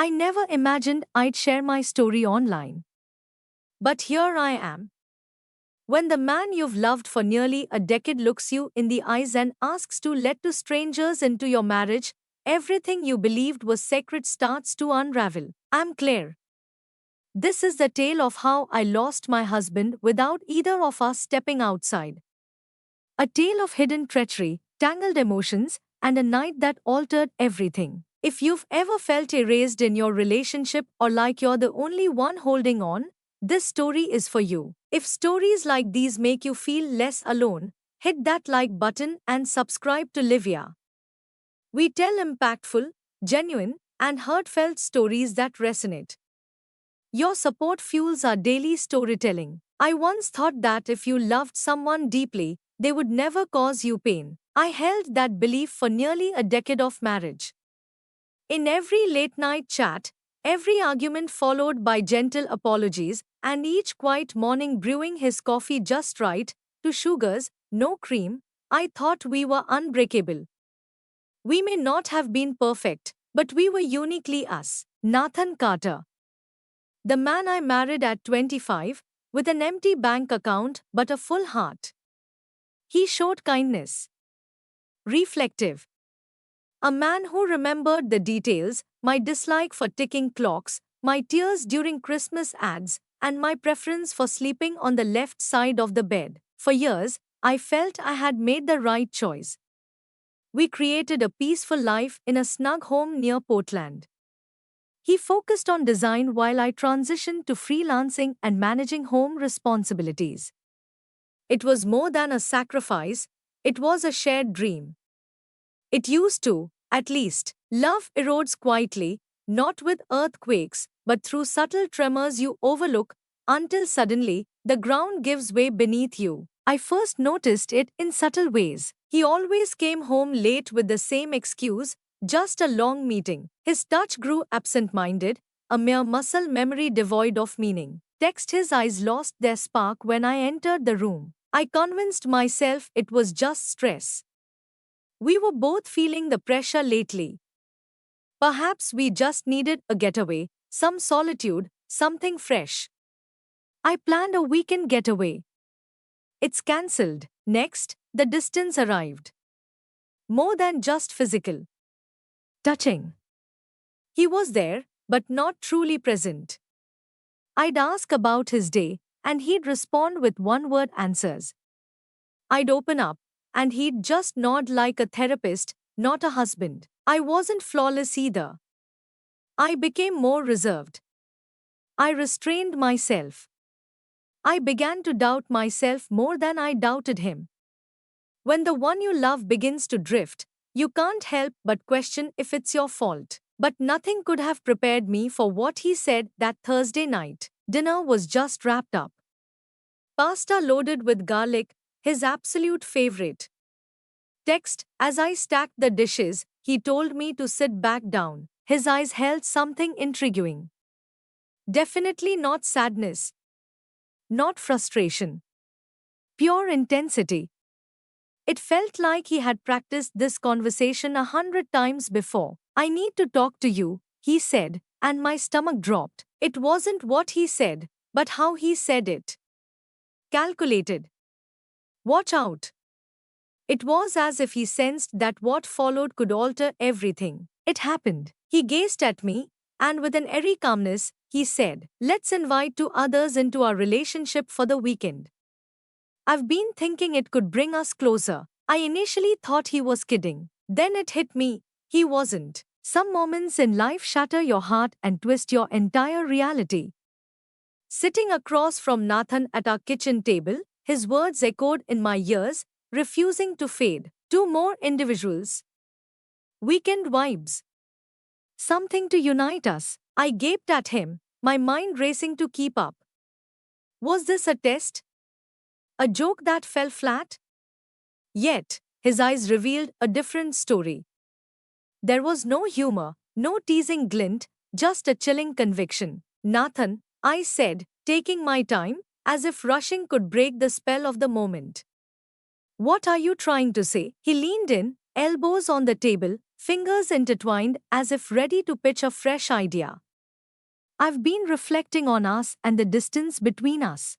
I never imagined I'd share my story online. But here I am. When the man you've loved for nearly a decade looks you in the eyes and asks to let two strangers into your marriage, everything you believed was sacred starts to unravel. I'm Claire. This is the tale of how I lost my husband without either of us stepping outside. A tale of hidden treachery, tangled emotions, and a night that altered everything. If you've ever felt erased in your relationship or like you're the only one holding on, this story is for you. If stories like these make you feel less alone, hit that like button and subscribe to Livia. We tell impactful, genuine, and heartfelt stories that resonate. Your support fuels our daily storytelling. I once thought that if you loved someone deeply, they would never cause you pain. I held that belief for nearly a decade of marriage. In every late night chat, every argument followed by gentle apologies, and each quiet morning brewing his coffee just right, to sugars, no cream, I thought we were unbreakable. We may not have been perfect, but we were uniquely us. Nathan Carter. The man I married at 25, with an empty bank account but a full heart. He showed kindness. Reflective. A man who remembered the details, my dislike for ticking clocks, my tears during Christmas ads, and my preference for sleeping on the left side of the bed. For years, I felt I had made the right choice. We created a peaceful life in a snug home near Portland. He focused on design while I transitioned to freelancing and managing home responsibilities. It was more than a sacrifice, it was a shared dream. It used to, at least. Love erodes quietly, not with earthquakes, but through subtle tremors you overlook, until suddenly, the ground gives way beneath you. I first noticed it in subtle ways. He always came home late with the same excuse, just a long meeting. His touch grew absent-minded, a mere muscle memory devoid of meaning. Text his eyes lost their spark when I entered the room. I convinced myself it was just stress. We were both feeling the pressure lately. Perhaps we just needed a getaway, some solitude, something fresh. I planned a weekend getaway. It's cancelled. Next, the distance arrived. More than just physical. Touching. He was there, but not truly present. I'd ask about his day, and he'd respond with one-word answers. I'd open up, and he'd just nod like a therapist, not a husband. I wasn't flawless either. I became more reserved. I restrained myself. I began to doubt myself more than I doubted him. When the one you love begins to drift, you can't help but question if it's your fault. But nothing could have prepared me for what he said that Thursday night. Dinner was just wrapped up. Pasta loaded with garlic, his absolute favorite. Text, as I stacked the dishes, he told me to sit back down. His eyes held something intriguing. Definitely not sadness. Not frustration. Pure intensity. It felt like he had practiced this conversation 100 times before. I need to talk to you, he said, and my stomach dropped. It wasn't what he said, but how he said it. Calculated. Watch out. It was as if he sensed that what followed could alter everything. It happened. He gazed at me, and with an airy calmness, he said, "Let's invite two others into our relationship for the weekend. I've been thinking it could bring us closer." I initially thought he was kidding. Then it hit me. He wasn't. Some moments in life shatter your heart and twist your entire reality. Sitting across from Nathan at our kitchen table, his words echoed in my ears, refusing to fade. Two more individuals. Weekend vibes. Something to unite us. I gaped at him, my mind racing to keep up. Was this a test? A joke that fell flat? Yet, his eyes revealed a different story. There was no humor, no teasing glint, just a chilling conviction. "Nathan," I said, taking my time, as if rushing could break the spell of the moment. "What are you trying to say?" He leaned in, elbows on the table, fingers intertwined as if ready to pitch a fresh idea. I've been reflecting on us and the distance between us.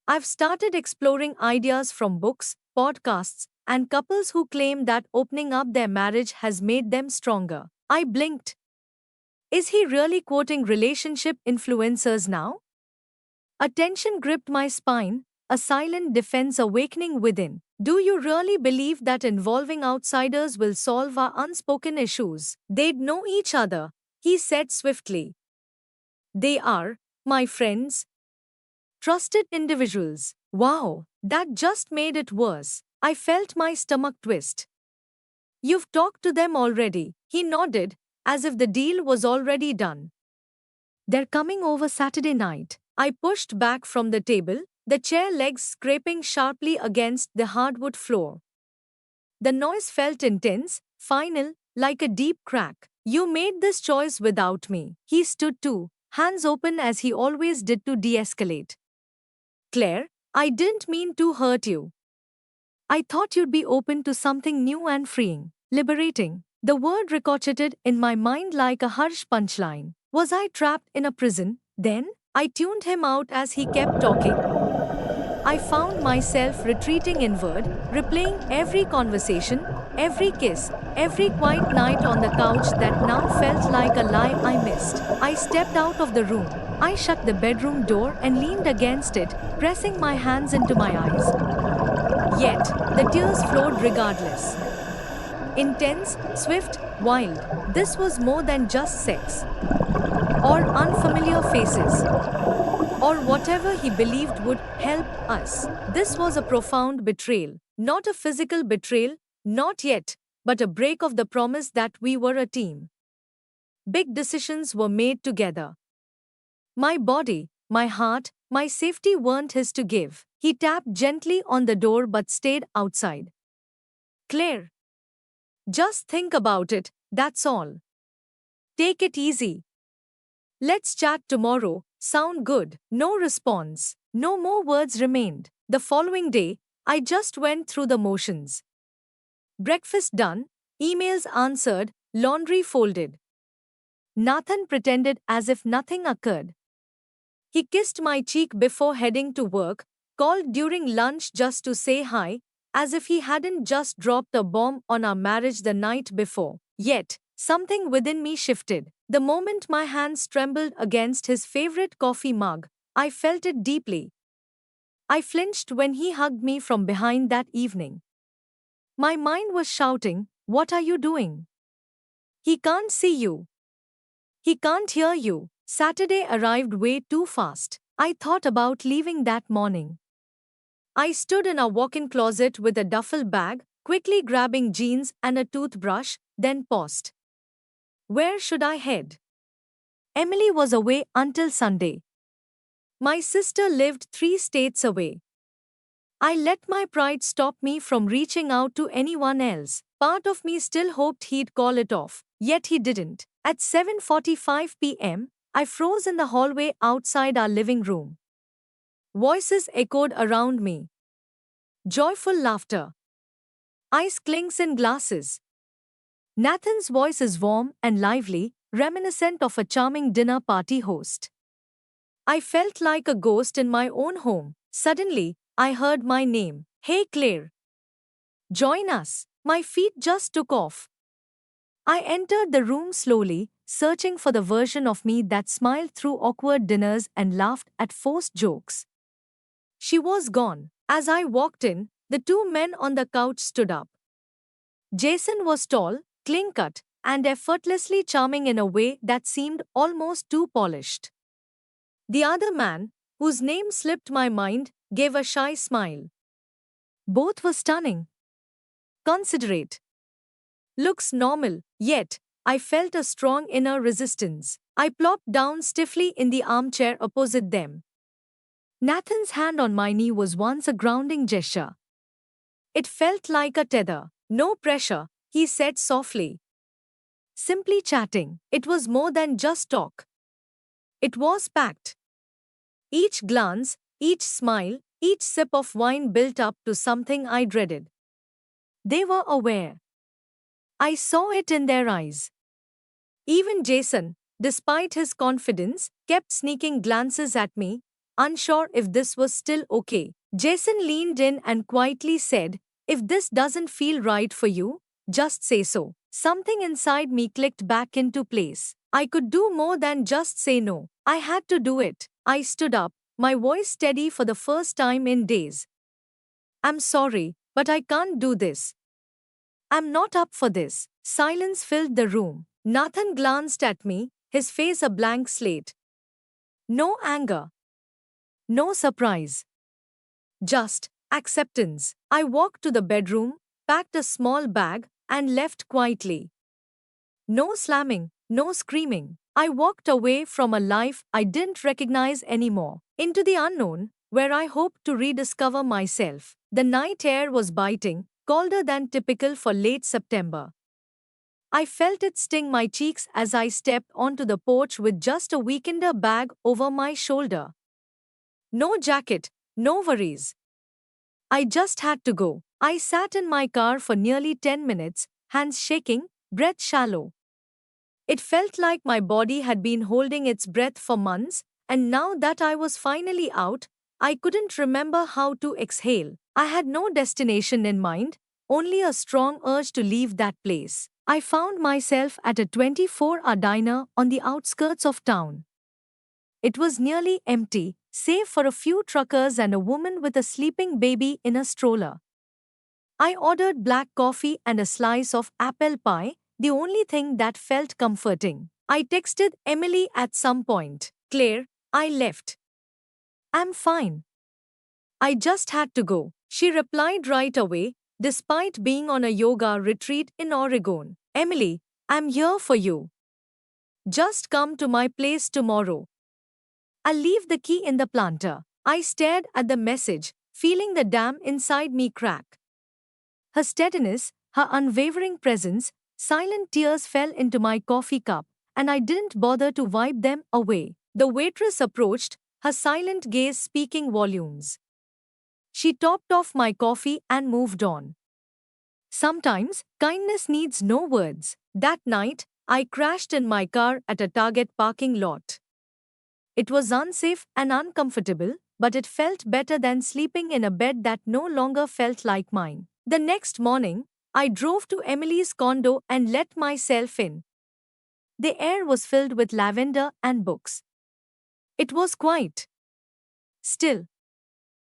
I've started exploring ideas from books, podcasts, and couples who claim that opening up their marriage has made them stronger. I blinked. Is he really quoting relationship influencers now? A tension gripped my spine, a silent defense awakening within. Do you really believe that involving outsiders will solve our unspoken issues? They'd know each other, he said swiftly. They are, my friends. Trusted individuals. Wow, that just made it worse. I felt my stomach twist. You've talked to them already, he nodded, as if the deal was already done. They're coming over Saturday night. I pushed back from the table, the chair legs scraping sharply against the hardwood floor. The noise felt intense, final, like a deep crack. You made this choice without me. He stood too, hands open as he always did to de-escalate. Claire, I didn't mean to hurt you. I thought you'd be open to something new and freeing, liberating. The word ricocheted in my mind like a harsh punchline. Was I trapped in a prison? Then, I tuned him out as he kept talking. I found myself retreating inward, replaying every conversation, every kiss, every quiet night on the couch that now felt like a lie I missed. I stepped out of the room. I shut the bedroom door and leaned against it, pressing my hands into my eyes. Yet, the tears flowed regardless. Intense, swift, wild. This was more than just sex. Or unfamiliar faces. Or whatever he believed would help us. This was a profound betrayal. Not a physical betrayal, not yet, but a break of the promise that we were a team. Big decisions were made together. My body, my heart, my safety weren't his to give. He tapped gently on the door but stayed outside. Claire. Just think about it, that's all. Take it easy. Let's chat tomorrow. Sound good? No response. No more words remained. The following day, I just went through the motions. Breakfast done, emails answered, laundry folded. Nathan pretended as if nothing occurred. He kissed my cheek before heading to work, called during lunch just to say hi, as if he hadn't just dropped a bomb on our marriage the night before. Yet, something within me shifted. The moment my hands trembled against his favorite coffee mug, I felt it deeply. I flinched when he hugged me from behind that evening. My mind was shouting, "What are you doing? He can't see you. He can't hear you." Saturday arrived way too fast. I thought about leaving that morning. I stood in a walk-in closet with a duffel bag, quickly grabbing jeans and a toothbrush, then paused. Where should I head? Emily was away until Sunday. My sister lived 3 states away. I let my pride stop me from reaching out to anyone else. Part of me still hoped he'd call it off, yet he didn't. At 7:45 p.m., I froze in the hallway outside our living room. Voices echoed around me. Joyful laughter. Ice clinks in glasses. Nathan's voice is warm and lively, reminiscent of a charming dinner party host. I felt like a ghost in my own home. Suddenly, I heard my name. Hey Claire. Join us. My feet just took off. I entered the room slowly, searching for the version of me that smiled through awkward dinners and laughed at forced jokes. She was gone. As I walked in, the 2 men on the couch stood up. Jason was tall, clean-cut, and effortlessly charming in a way that seemed almost too polished. The other man, whose name slipped my mind, gave a shy smile. Both were stunning. Considerate. Looks normal, yet, I felt a strong inner resistance. I plopped down stiffly in the armchair opposite them. Nathan's hand on my knee was once a grounding gesture. It felt like a tether. No pressure, he said softly. Simply chatting. It was more than just talk. It was packed. Each glance, each smile, each sip of wine built up to something I dreaded. They were aware. I saw it in their eyes. Even Jason, despite his confidence, kept sneaking glances at me, unsure if this was still okay. Jason leaned in and quietly said, "If this doesn't feel right for you, just say so." Something inside me clicked back into place. I could do more than just say no. I had to do it. I stood up, my voice steady for the first time in days. "I'm sorry, but I can't do this. I'm not up for this." Silence filled the room. Nathan glanced at me, his face a blank slate. No anger, no surprise, just acceptance. I walked to the bedroom, packed a small bag, and left quietly. No slamming, no screaming. I walked away from a life I didn't recognize anymore, into the unknown, where I hoped to rediscover myself. The night air was biting, colder than typical for late September. I felt it sting my cheeks as I stepped onto the porch with just a weekender bag over my shoulder. No jacket, no worries. I just had to go. I sat in my car for nearly 10 minutes, hands shaking, breath shallow. It felt like my body had been holding its breath for months, and now that I was finally out, I couldn't remember how to exhale. I had no destination in mind, only a strong urge to leave that place. I found myself at a 24-hour diner on the outskirts of town. It was nearly empty, save for a few truckers and a woman with a sleeping baby in a stroller. I ordered black coffee and a slice of apple pie, the only thing that felt comforting. I texted Emily at some point. "Claire, I left. I'm fine. I just had to go." She replied right away, despite being on a yoga retreat in Oregon. "Emily, I'm here for you. Just come to my place tomorrow. I'll leave the key in the planter." I stared at the message, feeling the dam inside me crack. Her steadiness, her unwavering presence, silent tears fell into my coffee cup, and I didn't bother to wipe them away. The waitress approached, her silent gaze speaking volumes. She topped off my coffee and moved on. Sometimes, kindness needs no words. That night, I crashed in my car at a Target parking lot. It was unsafe and uncomfortable, but it felt better than sleeping in a bed that no longer felt like mine. The next morning, I drove to Emily's condo and let myself in. The air was filled with lavender and books. It was quiet, still,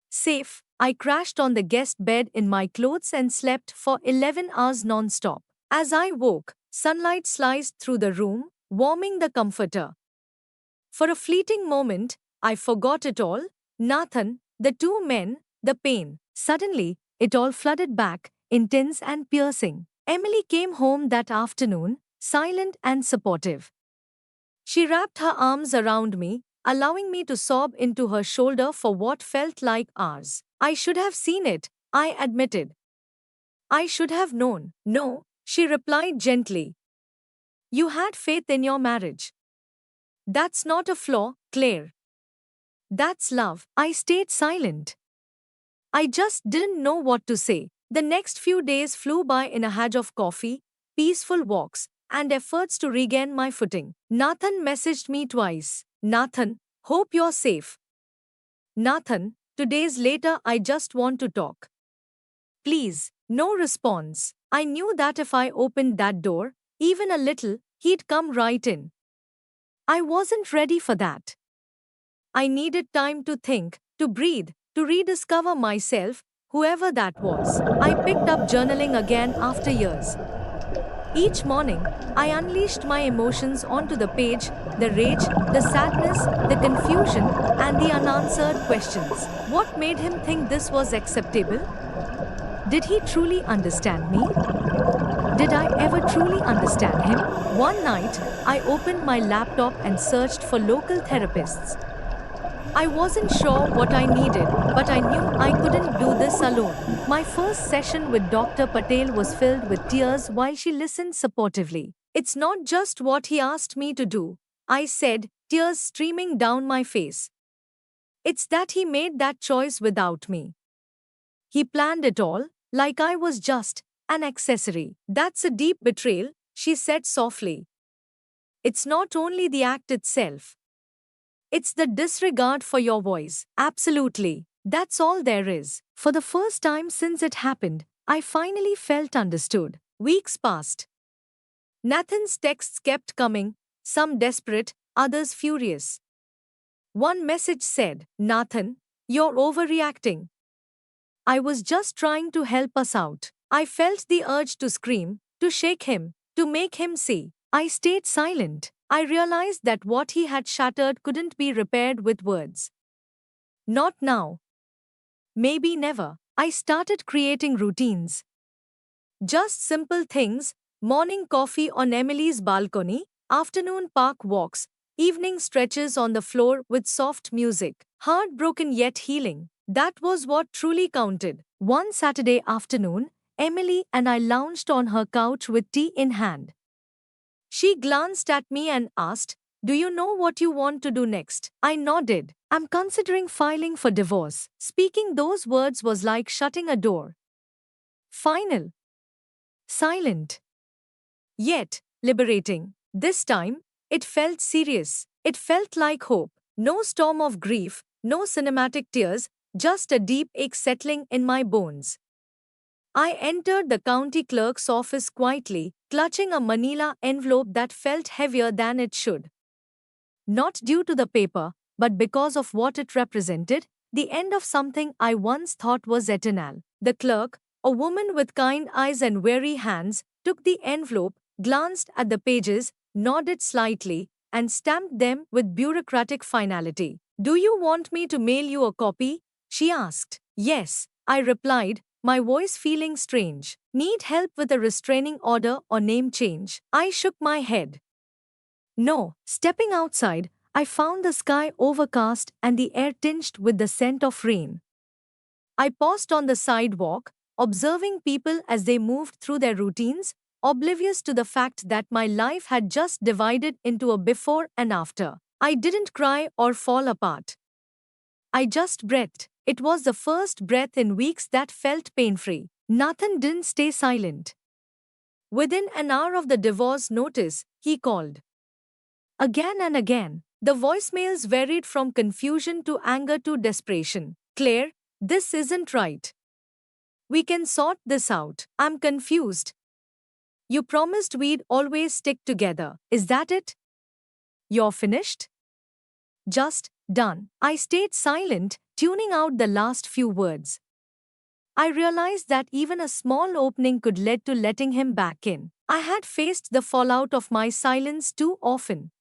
safe. I crashed on the guest bed in my clothes and slept for 11 hours non-stop. As I woke, sunlight sliced through the room, warming the comforter. For a fleeting moment, I forgot it all: Nathan, the two men, the pain. Suddenly, it all flooded back, intense and piercing. Emily came home that afternoon, silent and supportive. She wrapped her arms around me, allowing me to sob into her shoulder for what felt like hours. "I should have seen it," I admitted. "I should have known." "No," she replied gently. "You had faith in your marriage. That's not a flaw, Claire. That's love." I stayed silent. I just didn't know what to say. The next few days flew by in a haze of coffee, peaceful walks, and efforts to regain my footing. Nathan messaged me twice. "Nathan, hope you're safe." "Nathan, 2 days later, I just want to talk. Please." No response. I knew that if I opened that door, even a little, he'd come right in. I wasn't ready for that. I needed time to think, to breathe, to rediscover myself, whoever that was. I picked up journaling again after years. Each morning, I unleashed my emotions onto the page: the rage, the sadness, the confusion, and the unanswered questions. What made him think this was acceptable? Did he truly understand me? Did I ever truly understand him? One night, I opened my laptop and searched for local therapists. I wasn't sure what I needed, but I knew I couldn't do this alone. My first session with Dr. Patel was filled with tears while she listened supportively. "It's not just what he asked me to do," I said, tears streaming down my face. "It's that he made that choice without me. He planned it all, like I was just an accessory. That's a deep betrayal, she said softly. It's not only the act itself, it's the disregard for your voice. Absolutely. That's all there is. For the first time since it happened, I finally felt understood. Weeks passed. Nathan's texts kept coming, some desperate, others furious. One message said, "Nathan, you're overreacting. I was just trying to help us out." I felt the urge to scream, to shake him, to make him see. I stayed silent. I realized that what he had shattered couldn't be repaired with words. Not now. Maybe never. I started creating routines. Just simple things: morning coffee on Emily's balcony, afternoon park walks, evening stretches on the floor with soft music. Heartbroken yet healing. That was what truly counted. One Saturday afternoon, Emily and I lounged on her couch with tea in hand. She glanced at me and asked, "Do you know what you want to do next?" I nodded. "I'm considering filing for divorce." Speaking those words was like shutting a door. Final. Silent. Yet, liberating. This time, it felt serious. It felt like hope. No storm of grief, no cinematic tears, just a deep ache settling in my bones. I entered the county clerk's office quietly, clutching a manila envelope that felt heavier than it should. Not due to the paper, but because of what it represented: the end of something I once thought was eternal. The clerk, a woman with kind eyes and weary hands, took the envelope, glanced at the pages, nodded slightly, and stamped them with bureaucratic finality. "Do you want me to mail you a copy?" she asked. "Yes," I replied, my voice feeling strange. "Need help with a restraining order or name change?" I shook my head. "No." Stepping outside, I found the sky overcast and the air tinged with the scent of rain. I paused on the sidewalk, observing people as they moved through their routines, oblivious to the fact that my life had just divided into a before and after. I didn't cry or fall apart. I just breathed. It was the first breath in weeks that felt pain-free. Nathan didn't stay silent. Within an hour of the divorce notice, he called. Again and again. The voicemails varied from confusion to anger to desperation. "Claire, this isn't right. We can sort this out. I'm confused. You promised we'd always stick together. Is that it? You're finished?" "Just done." I stayed silent, tuning out the last few words. I realized that even a small opening could lead to letting him back in. I had faced the fallout of my silence too often.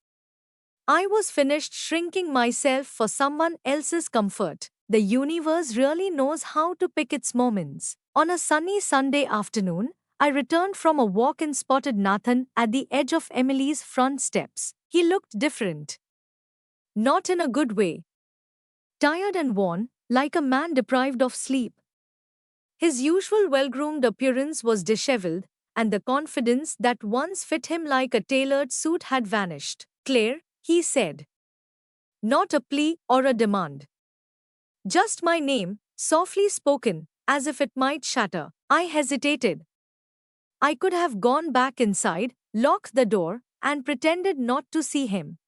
I was finished shrinking myself for someone else's comfort. The universe really knows how to pick its moments. On a sunny Sunday afternoon, I returned from a walk and spotted Nathan at the edge of Emily's front steps. He looked different. Not in a good way. Tired and worn, like a man deprived of sleep. His usual well-groomed appearance was disheveled, and the confidence that once fit him like a tailored suit had vanished. "Claire," he said. Not a plea or a demand. Just my name, softly spoken, as if it might shatter. I hesitated. I could have gone back inside, locked the door, and pretended not to see him.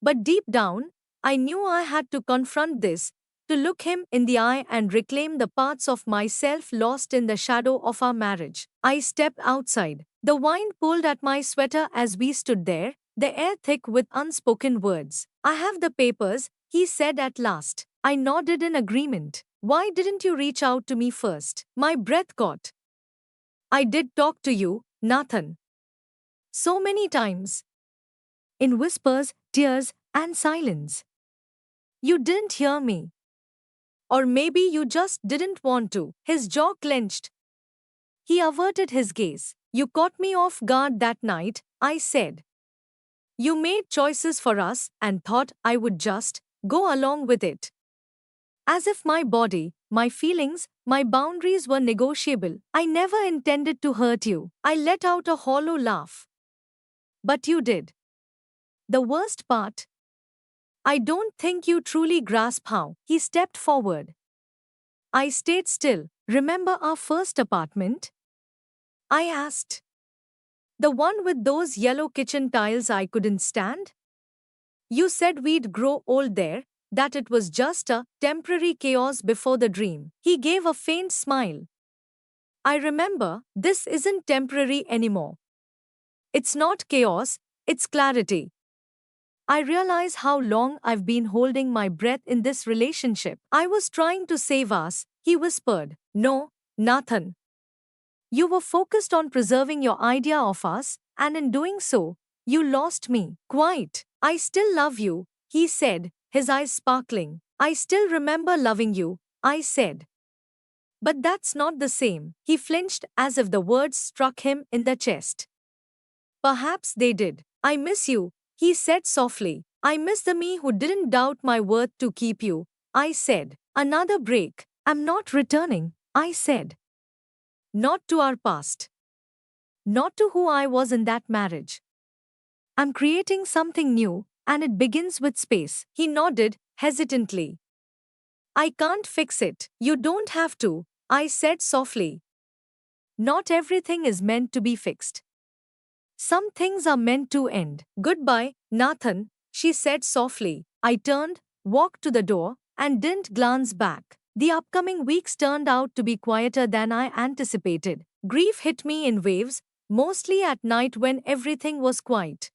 But deep down, I knew I had to confront this, to look him in the eye and reclaim the parts of myself lost in the shadow of our marriage. I stepped outside. The wind pulled at my sweater as we stood there, the air thick with unspoken words. "I have the papers," he said at last. I nodded in agreement. "Why didn't you reach out to me first?" My breath caught. "I did talk to you, Nathan. So many times. In whispers, tears, and silence. You didn't hear me. Or maybe you just didn't want to." His jaw clenched. He averted his gaze. "You caught me off guard that night," I said. "You made choices for us and thought I would just go along with it. As if my body, my feelings, my boundaries were negotiable. I never intended to hurt you." I let out a hollow laugh. "But you did. The worst part. I don't think you truly grasp how." He stepped forward. I stayed still. "Remember our first apartment?" I asked. The one with those yellow kitchen tiles I couldn't stand? You said we'd grow old there, that it was just a temporary chaos before the dream. He gave a faint smile. I remember, this isn't temporary anymore. It's not chaos, it's clarity. I realize how long I've been holding my breath in this relationship. I was trying to save us, he whispered. No, Nathan. You were focused on preserving your idea of us, and in doing so, you lost me. Quite. I still love you, he said, his eyes sparkling. I still remember loving you, I said. But that's not the same. He flinched as if the words struck him in the chest. Perhaps they did. I miss you, he said softly. I miss the me who didn't doubt my worth to keep you, I said. Another break. I'm not returning, I said. Not to our past. Not to who I was in that marriage. I'm creating something new, and it begins with space. He nodded, hesitantly. I can't fix it. You don't have to, I said softly. Not everything is meant to be fixed. Some things are meant to end. Goodbye, Nathan, she said softly. I turned, walked to the door, and didn't glance back. The upcoming weeks turned out to be quieter than I anticipated. Grief hit me in waves, mostly at night when everything was quiet.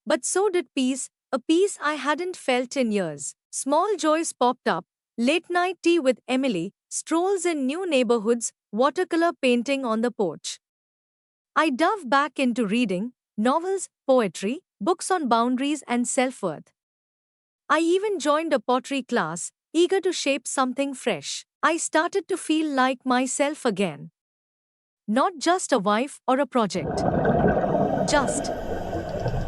But so did peace, a peace I hadn't felt in years. Small joys popped up, late night tea with Emily, strolls in new neighborhoods, watercolor painting on the porch. I dove back into reading, novels, poetry, books on boundaries and self-worth. I even joined a pottery class, eager to shape something fresh. I started to feel like myself again. Not just a wife or a project. Just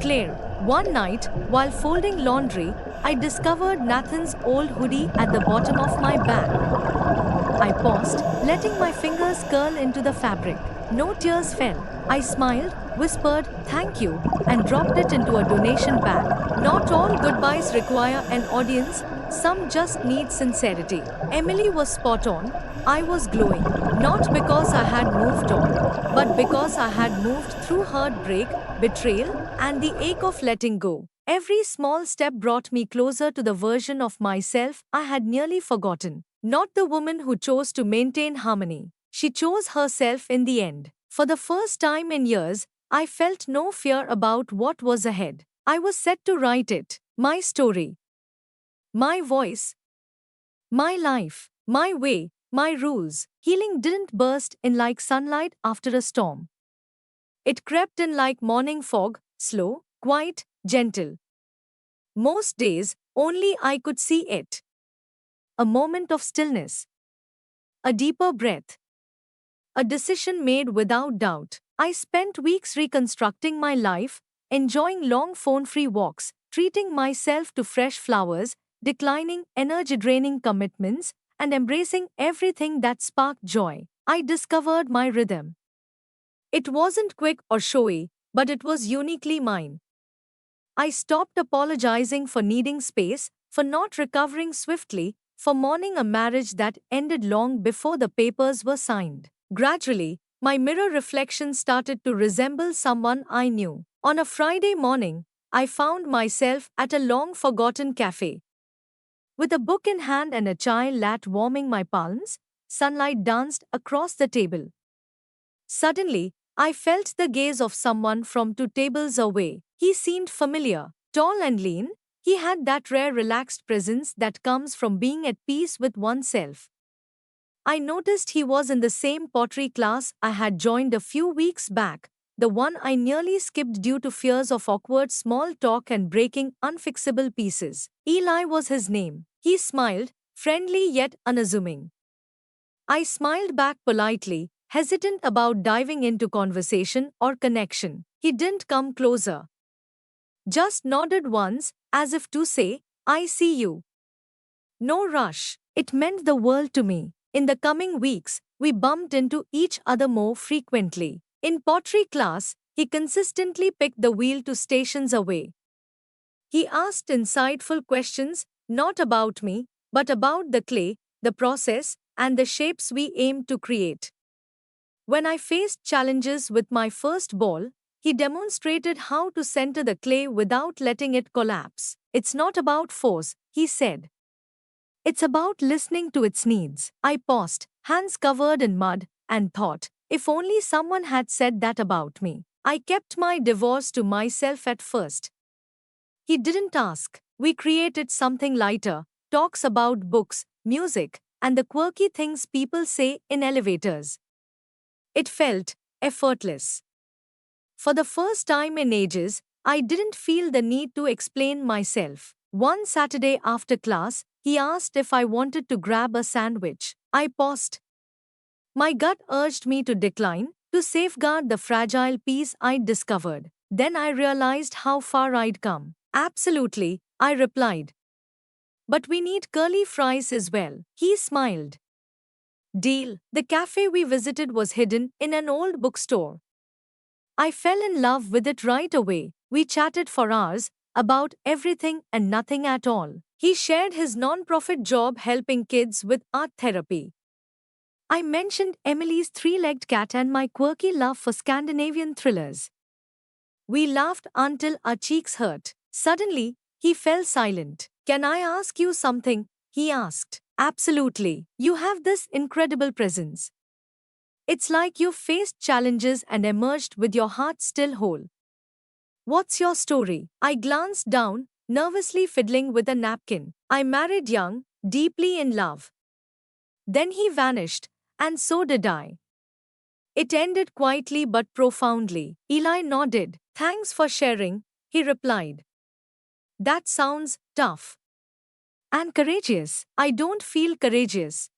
Claire. One night, while folding laundry, I discovered Nathan's old hoodie at the bottom of my bag. I paused, letting my fingers curl into the fabric. No tears fell. I smiled, whispered, thank you, and dropped it into a donation bag. Not all goodbyes require an audience, some just need sincerity. Emily was spot on. I was glowing, not because I had moved on, but because I had moved through heartbreak, betrayal, and the ache of letting go. Every small step brought me closer to the version of myself I had nearly forgotten. Not the woman who chose to maintain harmony. She chose herself in the end. For the first time in years, I felt no fear about what was ahead. I was set to write it, my story, my voice, my life, my way, my rules. Healing didn't burst in like sunlight after a storm. It crept in like morning fog, slow, quiet, gentle. Most days, only I could see it. A moment of stillness. A deeper breath. A decision made without doubt. I spent weeks reconstructing my life, enjoying long phone-free walks, treating myself to fresh flowers, declining energy-draining commitments, and embracing everything that sparked joy. I discovered my rhythm. It wasn't quick or showy, but it was uniquely mine. I stopped apologizing for needing space, for not recovering swiftly, for mourning a marriage that ended long before the papers were signed. Gradually, my mirror reflection started to resemble someone I knew. On a Friday morning, I found myself at a long-forgotten cafe. With a book in hand and a chai latte warming my palms, sunlight danced across the table. Suddenly, I felt the gaze of someone from two tables away. He seemed familiar, tall and lean. He had that rare relaxed presence that comes from being at peace with oneself. I noticed he was in the same pottery class I had joined a few weeks back, the one I nearly skipped due to fears of awkward small talk and breaking unfixable pieces. Eli was his name. He smiled, friendly yet unassuming. I smiled back politely, hesitant about diving into conversation or connection. He didn't come closer. Just nodded once, as if to say, I see you. No rush. It meant the world to me. In the coming weeks, we bumped into each other more frequently. In pottery class, he consistently picked the wheel 2 stations away. He asked insightful questions, not about me, but about the clay, the process, and the shapes we aimed to create. When I faced challenges with my first ball, he demonstrated how to center the clay without letting it collapse. It's not about force, he said. It's about listening to its needs. I paused, hands covered in mud, and thought, if only someone had said that about me. I kept my divorce to myself at first. He didn't ask. We created something lighter, talks about books, music, and the quirky things people say in elevators. It felt effortless. For the first time in ages, I didn't feel the need to explain myself. One Saturday after class, he asked if I wanted to grab a sandwich. I paused. My gut urged me to decline, to safeguard the fragile peace I'd discovered. Then I realized how far I'd come. Absolutely, I replied. But we need curly fries as well. He smiled. Deal. The cafe we visited was hidden in an old bookstore. I fell in love with it right away. We chatted for hours about everything and nothing at all. He shared his non-profit job helping kids with art therapy. I mentioned Emily's three-legged cat and my quirky love for Scandinavian thrillers. We laughed until our cheeks hurt. Suddenly, he fell silent. Can I ask you something? He asked. Absolutely. You have this incredible presence. It's like you've faced challenges and emerged with your heart still whole. What's your story? I glanced down, nervously fiddling with a napkin. I married young, deeply in love. Then he vanished, and so did I. It ended quietly but profoundly. Eli nodded. Thanks for sharing, he replied. That sounds tough. And courageous. I don't feel courageous.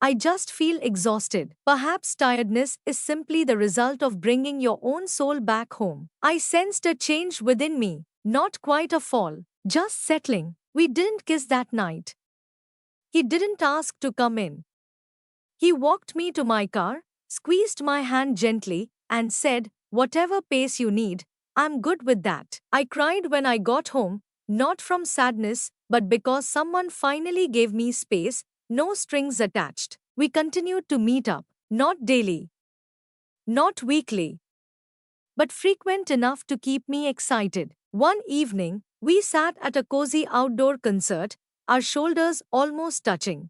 I just feel exhausted. Perhaps tiredness is simply the result of bringing your own soul back home. I sensed a change within me, not quite a fall, just settling. We didn't kiss that night. He didn't ask to come in. He walked me to my car, squeezed my hand gently, and said, whatever pace you need, I'm good with that. I cried when I got home, not from sadness, but because someone finally gave me space, no strings attached. We continued to meet up, not daily, not weekly, but frequent enough to keep me excited. One evening, we sat at a cozy outdoor concert, our shoulders almost touching.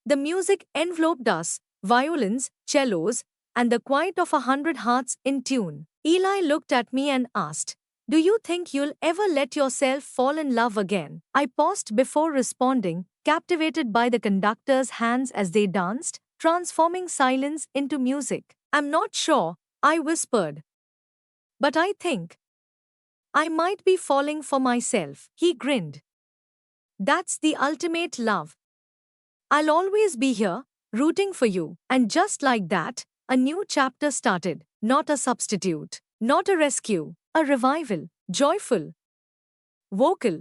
The music enveloped us, violins, cellos, and the quiet of 100 hearts in tune. Eli looked at me and asked, do you think you'll ever let yourself fall in love again? I paused before responding, captivated by the conductor's hands as they danced, transforming silence into music. I'm not sure, I whispered. But I think I might be falling for myself. He grinned. That's the ultimate love. I'll always be here, rooting for you. And just like that, a new chapter started. Not a substitute, not a rescue, a revival, joyful, vocal.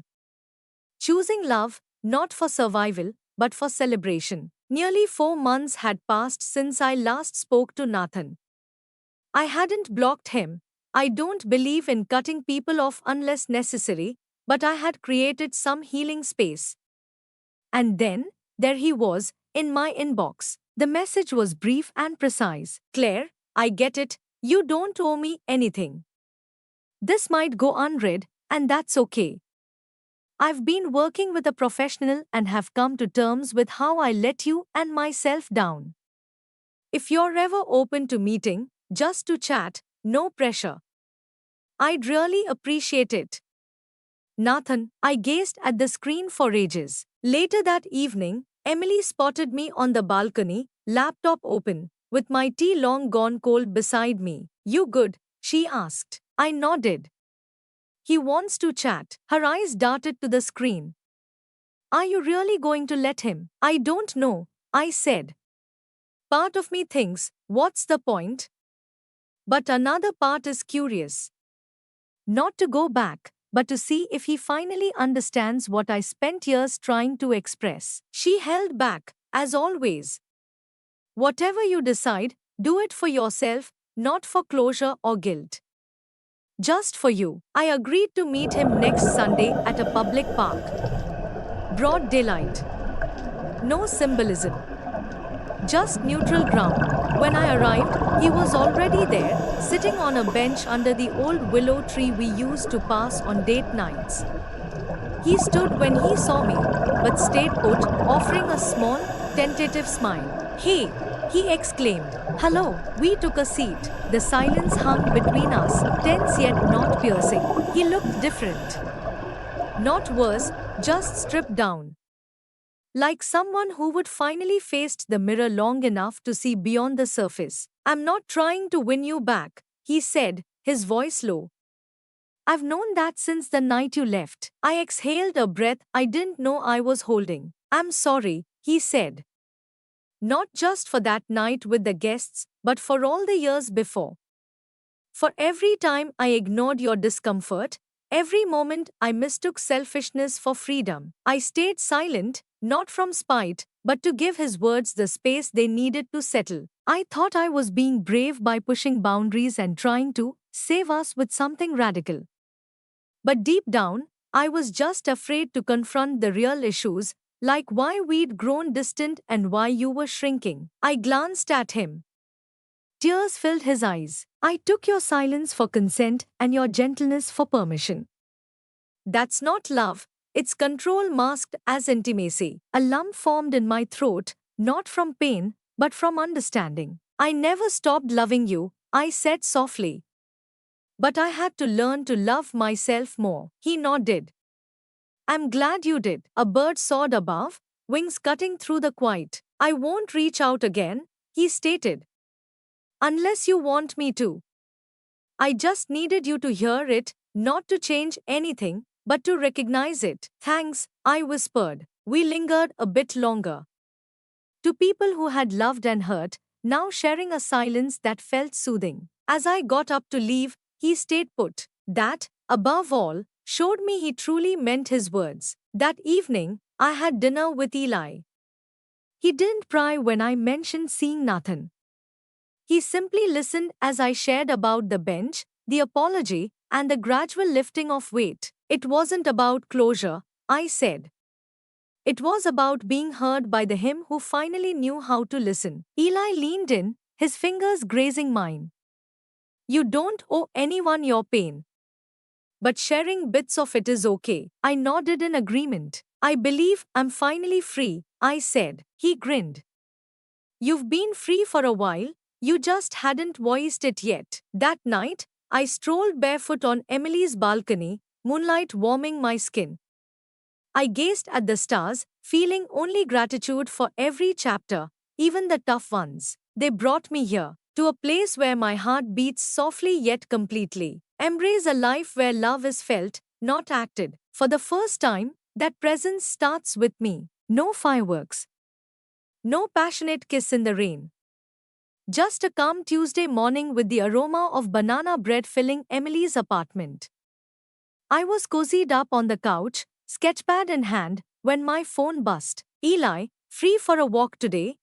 Choosing love, not for survival, but for celebration. Nearly 4 months had passed since I last spoke to Nathan. I hadn't blocked him. I don't believe in cutting people off unless necessary, but I had created some healing space. And then, there he was, in my inbox. The message was brief and precise. Claire, I get it, you don't owe me anything. This might go unread, and that's okay. I've been working with a professional and have come to terms with how I let you and myself down. If you're ever open to meeting, just to chat, no pressure, I'd really appreciate it. Nathan, I gazed at the screen for ages. Later that evening, Emily spotted me on the balcony, laptop open, with my tea long gone cold beside me. You good? She asked. I nodded. He wants to chat. Her eyes darted to the screen. Are you really going to let him? I don't know, I said. Part of me thinks, what's the point? But another part is curious. Not to go back, but to see if he finally understands what I spent years trying to express. She held back, as always. Whatever you decide, do it for yourself, not for closure or guilt. Just for you. I agreed to meet him next Sunday at a public park. Broad daylight. No symbolism. just neutral ground. When I arrived, he was already there, sitting on a bench under the old willow tree we used to pass on date nights. He stood when he saw me, but stayed put, offering a small, tentative smile. Hey, he exclaimed. Hello. We took a seat. The silence hung between us, tense yet not piercing. He looked different. Not worse, just stripped down. Like someone who would finally faced the mirror long enough to see beyond the surface. I'm not trying to win you back, he said, his voice low. I've known that since the night you left. I exhaled a breath I didn't know I was holding. I'm sorry, he said. Not just for that night with the guests, but for all the years before. For every time I ignored your discomfort, every moment I mistook selfishness for freedom. I stayed silent, not from spite, but to give his words the space they needed to settle. I thought I was being brave by pushing boundaries and trying to save us with something radical. But deep down, I was just afraid to confront the real issues, like why we'd grown distant and why you were shrinking. I glanced at him. Tears filled his eyes. I took your silence for consent and your gentleness for permission. That's not love, it's control masked as intimacy. A lump formed in my throat, not from pain, but from understanding. I never stopped loving you, I said softly. But I had to learn to love myself more. He nodded. I'm glad you did. A bird soared above, wings cutting through the quiet. I won't reach out again, he stated. Unless you want me to. I just needed you to hear it, not to change anything, but to recognize it. Thanks, I whispered. We lingered a bit longer. To people who had loved and hurt, now sharing a silence that felt soothing. As I got up to leave, he stayed put. That, above all, showed me he truly meant his words. That evening, I had dinner with Eli. He didn't pry when I mentioned seeing Nathan. He simply listened as I shared about the bench, the apology, and the gradual lifting of weight. It wasn't about closure, I said. It was about being heard by the him who finally knew how to listen. Eli leaned in, his fingers grazing mine. You don't owe anyone your pain. But sharing bits of it is okay. I nodded in agreement. I believe I'm finally free, I said. He grinned. You've been free for a while, you just hadn't voiced it yet. That night, I strolled barefoot on Emily's balcony, moonlight warming my skin. I gazed at the stars, feeling only gratitude for every chapter, even the tough ones. They brought me here, to a place where my heart beats softly yet completely. Embrace a life where love is felt, not acted. For the first time, that presence starts with me. No fireworks. No passionate kiss in the rain. Just a calm Tuesday morning with the aroma of banana bread filling Emily's apartment. I was cozied up on the couch, sketchpad in hand, when my phone buzzed. Eli, free for a walk today?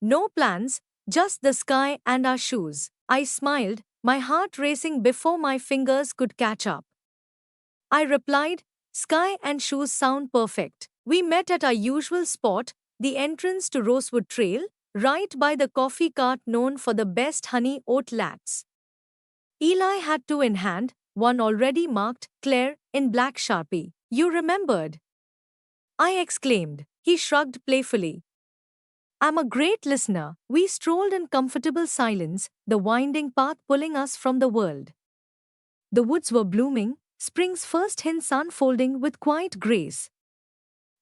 No plans, just the sky and our shoes. I smiled, my heart racing before my fingers could catch up. I replied, sky and shoes sound perfect. We met at our usual spot, the entrance to Rosewood Trail, right by the coffee cart known for the best honey oat lattes. Eli had two in hand, one already marked, Claire, in black Sharpie. You remembered? I exclaimed. He shrugged playfully. I'm a great listener. We strolled in comfortable silence, the winding path pulling us from the world. The woods were blooming, spring's first hints unfolding with quiet grace.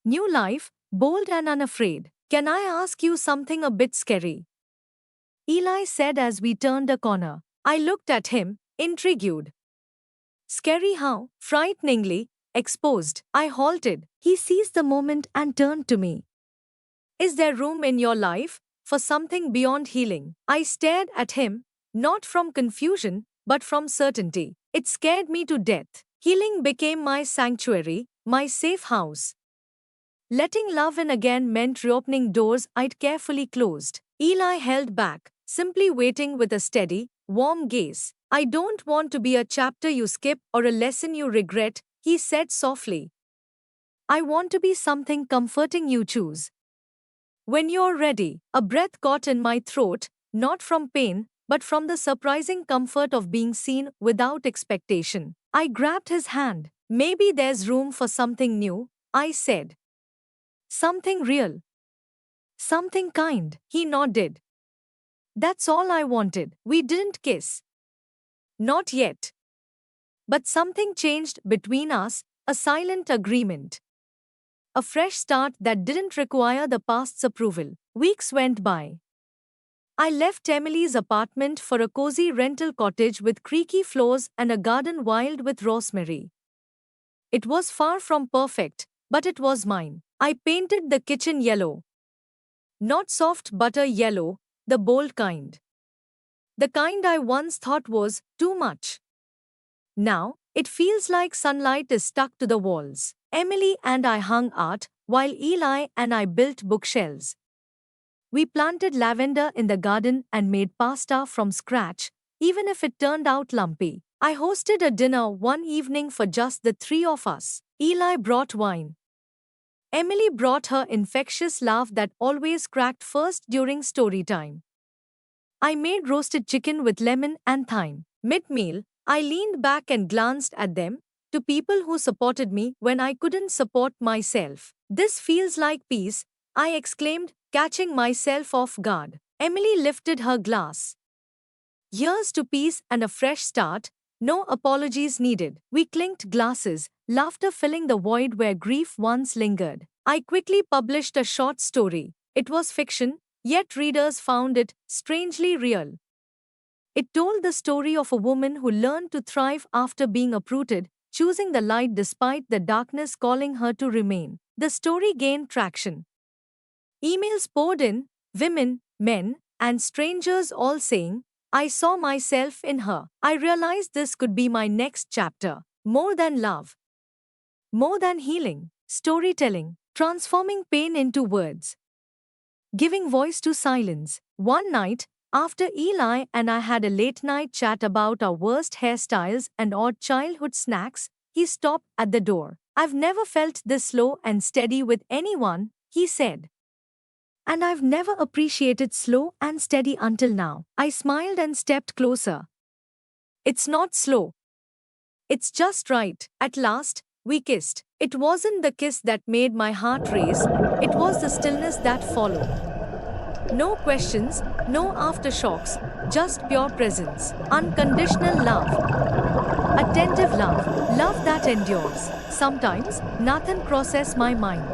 New life, bold and unafraid. Can I ask you something a bit scary? Eli said as we turned a corner. I looked at him, intrigued. Scary how? Frighteningly exposed. I halted. He seized the moment and turned to me. Is there room in your life for something beyond healing? I stared at him, not from confusion, but from certainty. It scared me to death. Healing became my sanctuary, my safe house. Letting love in again meant reopening doors I'd carefully closed. Eli held back, simply waiting with a steady, warm gaze. I don't want to be a chapter you skip or a lesson you regret, he said softly. I want to be something comforting you choose. When you're ready, a breath caught in my throat, not from pain, but from the surprising comfort of being seen without expectation. I grabbed his hand. Maybe there's room for something new, I said. Something real. Something kind. He nodded. That's all I wanted. We didn't kiss. Not yet. But something changed between us, a silent agreement. A fresh start that didn't require the past's approval. Weeks went by. I left Emily's apartment for a cozy rental cottage with creaky floors and a garden wild with rosemary. It was far from perfect, but it was mine. I painted the kitchen yellow. Not soft butter yellow, the bold kind. The kind I once thought was too much. Now, it feels like sunlight is stuck to the walls. Emily and I hung art, while Eli and I built bookshelves. We planted lavender in the garden and made pasta from scratch, even if it turned out lumpy. I hosted a dinner one evening for just the three of us. Eli brought wine. Emily brought her infectious laugh that always cracked first during story time. I made roasted chicken with lemon and thyme. Mid-meal, I leaned back and glanced at them, to people who supported me when I couldn't support myself. This feels like peace, I exclaimed, catching myself off guard. Emily lifted her glass. Here's to peace and a fresh start, no apologies needed. We clinked glasses, laughter filling the void where grief once lingered. I quickly published a short story. It was fiction, yet readers found it strangely real. It told the story of a woman who learned to thrive after being uprooted, choosing the light despite the darkness calling her to remain. The story gained traction. Emails poured in, women, men, and strangers all saying, I saw myself in her. I realized this could be my next chapter. More than love. More than healing. Storytelling. Transforming pain into words. Giving voice to silence. One night, after Eli and I had a late-night chat about our worst hairstyles and odd childhood snacks, he stopped at the door. I've never felt this slow and steady with anyone, he said. And I've never appreciated slow and steady until now. I smiled and stepped closer. It's not slow. It's just right. At last, we kissed. It wasn't the kiss that made my heart race, it was the stillness that followed. No questions, no aftershocks, just pure presence. Unconditional love. Attentive love. Love that endures. Sometimes, nothing crosses my mind.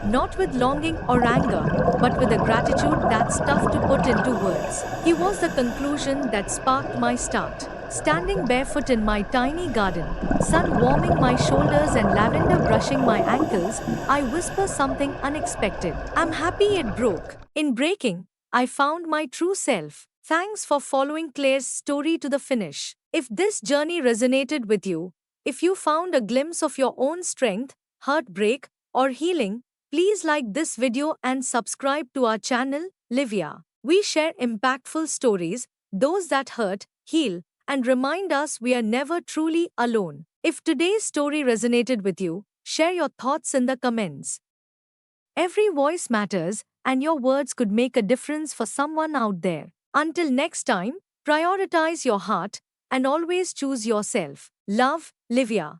Not with longing or anger, but with a gratitude that's tough to put into words. He was the conclusion that sparked my start. Standing barefoot in my tiny garden, sun warming my shoulders and lavender brushing my ankles, I whisper something unexpected. I'm happy it broke. In breaking, I found my true self. Thanks for following Claire's story to the finish. If this journey resonated with you, if you found a glimpse of your own strength, heartbreak, or healing, please like this video and subscribe to our channel, Livia. We share impactful stories, those that hurt, heal, and remind us we are never truly alone. If today's story resonated with you, share your thoughts in the comments. Every voice matters, and your words could make a difference for someone out there. Until next time, prioritize your heart and always choose yourself. Love, Livia.